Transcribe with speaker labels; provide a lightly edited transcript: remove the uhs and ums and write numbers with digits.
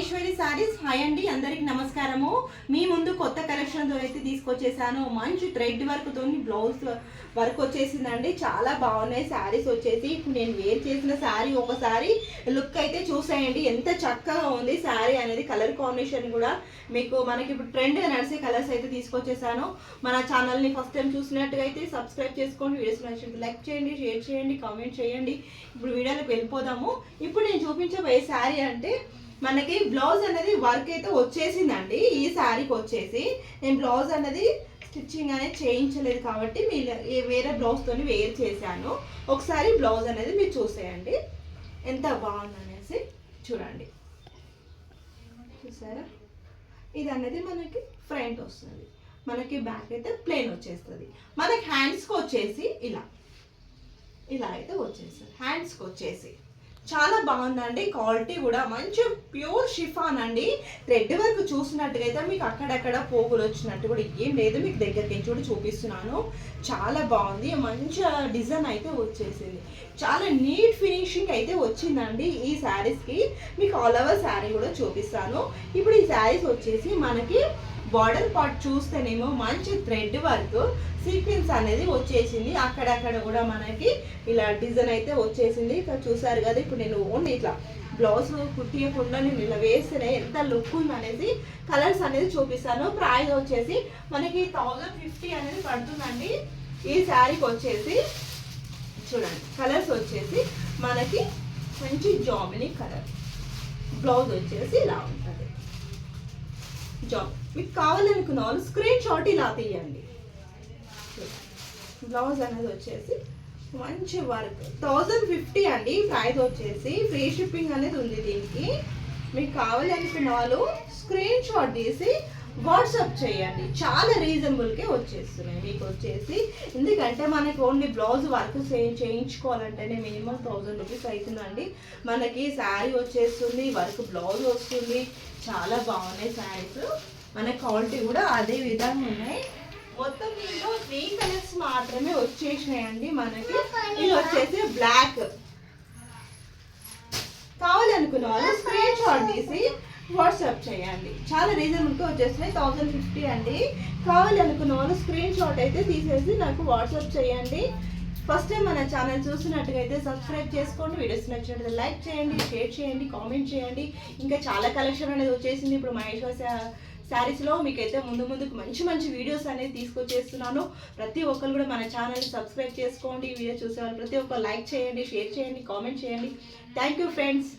Speaker 1: Maheshwari saris. Hi అండి, అందరికి నమస్కారము. మీ ముందు కొత్త కలెక్షన్తో అయితే తీసుకొచ్చేసాను. మంచి థ్రెడ్ వర్క్తో బ్లౌజ్ వర్క్ వచ్చేసిందండి. చాలా బాగున్నాయి శారీస్ వచ్చేసి. ఇప్పుడు నేను వేర్ చేసిన శారీ ఒకసారి లుక్ అయితే చూసేయండి, ఎంత చక్కగా ఉంది శారీ అనేది. కలర్ కాంబినేషన్ కూడా మీకు మనకి ఇప్పుడు ట్రెండ్గా నడిచే కలర్స్ అయితే తీసుకొచ్చేసాను. మన ఛానల్ని ఫస్ట్ టైం చూసినట్టుగా అయితే సబ్స్క్రైబ్ చేసుకోండి, వీడియోస్ నచ్చినట్టు లైక్ చేయండి, షేర్ చేయండి, కామెంట్ చేయండి. ఇప్పుడు వీడియోలోకి వెళ్ళిపోదాము. ఇప్పుడు నేను చూపించబోయే శారీ అంటే మనకి బ్లౌజ్ అనేది వర్క్ అయితే వచ్చేసిందండి. ఈ శారీకి వచ్చేసి నేను బ్లౌజ్ అనేది స్టిచ్చింగ్ అనేది చేయించలేదు కాబట్టి మీరు వేరే బ్లౌజ్తో వేర్ చేశాను. ఒకసారి బ్లౌజ్ అనేది మీరు చూసేయండి ఎంత బాగుందనేసి. చూడండి, చూసారా? ఇది అనేది మనకి ఫ్రంట్ వస్తుంది, మనకి బ్యాక్ అయితే ప్లెయిన్ వచ్చేస్తుంది. మనకి హ్యాండ్స్కి వచ్చేసి ఇలా ఇలా అయితే వచ్చేస్తుంది. హ్యాండ్స్కి వచ్చేసి చాలా బాగుందండి. క్వాలిటీ కూడా మంచి ప్యూర్ షిఫాన్ అండి. థ్రెడ్ వర్క్ చూసినట్టుగా అయితే మీకు అక్కడక్కడ పోగులు వచ్చినట్టు కూడా ఏం లేదు. మీకు దగ్గరికి చూడు చూపిస్తున్నాను. చాలా బాగుంది, మంచి డిజైన్ అయితే వచ్చేసింది. చాలా నీట్ ఫినిషింగ్ అయితే వచ్చిందండి ఈ శారీస్కి. మీకు ఆల్ ఓవర్ శారీ కూడా చూపిస్తాను. ఇప్పుడు ఈ శారీస్ వచ్చేసి మనకి బార్డర్ పార్ట్ చూస్తేనేమో మంచి థ్రెడ్ వర్క్ సీక్వెన్స్ అనేది వచ్చేసింది. అక్కడక్కడ కూడా మనకి ఇలా డిజైన్ అయితే వచ్చేసింది. ఇక్కడ చూసారు కదా. ఇప్పుడు నేను ఓన్లీ ఇట్లా బ్లౌజ్ కుట్టియకుండా నేను ఇలా వేస్తేనే ఎంత లుక్ ఉంది అనేది కలర్స్ అనేది చూపిస్తాను. ప్రైస్ వచ్చేసి మనకి 1050 అనేది పడుతుందండి ఈ శారీకి వచ్చేసి. చూడండి, కలర్స్ వచ్చేసి మనకి మంచి జామినీ కలర్, బ్లౌజ్ వచ్చేసి ఇలా ఉంటుంది. జాబ్ మీకు కావాలనుకున్న వాళ్ళు స్క్రీన్ షాట్ ఇలా తీయండి. బ్లౌజ్ అనేది వచ్చేసి మంచి వర్క్ 1050 అండి. ప్రైస్ వచ్చేసి ఫ్రీ షిప్పింగ్ అనేది ఉంది దీనికి. మీకు కావాలనుకున్న వాళ్ళు స్క్రీన్ షాట్ తీసి వాట్సాప్ చేయండి. చాలా రీజనబుల్కే వచ్చేస్తున్నాయి మీకు వచ్చేసి. ఎందుకంటే మనకి ఓన్లీ బ్లౌజ్ వర్క్ చేయించుకోవాలంటేనే మినిమం 1000 రూపీస్ అవుతుందండి. మనకి శారీ వచ్చేస్తుంది, వర్క్ బ్లౌజ్ వస్తుంది. చాలా బాగున్నాయి శారీస్. మన క్వాలిటీ కూడా అదే విధంగా ఉన్నాయి. మొత్తం దీంట్లో 3 కలర్స్ మాత్రమే వచ్చేసినాయండి మనకి. ఇది వచ్చేసి బ్లాక్. కావాలనుకున్న వాళ్ళు స్క్రీన్ షాట్ తీసి వాట్సాప్ చేయండి. చాలా రీజనబుల్గా వచ్చేసినాయి. 1050 అండి. కావాలనుకున్న వాళ్ళు స్క్రీన్ షాట్ అయితే తీసేసి నాకు వాట్సాప్ చేయండి. ఫస్ట్ టైం మన ఛానల్ చూసినట్టుగా అయితే సబ్స్క్రైబ్ చేసుకోండి, వీడియోస్ నచ్చినట్లయితే లైక్ చేయండి, షేర్ చేయండి, కామెంట్ చేయండి. ఇంకా చాలా కలెక్షన్ అనేది వచ్చేసింది ఇప్పుడు మహేశ్వరి శారీస్లో. మీకైతే ముందుకు మంచి మంచి వీడియోస్ అనేది తీసుకొచ్చేస్తున్నాను. ప్రతి ఒక్కరు కూడా మన ఛానల్ని సబ్స్క్రైబ్ చేసుకోండి. వీడియో చూసేవాళ్ళు ప్రతి ఒక్కరు లైక్ చేయండి, షేర్ చేయండి, కామెంట్ చేయండి. Thank you friends.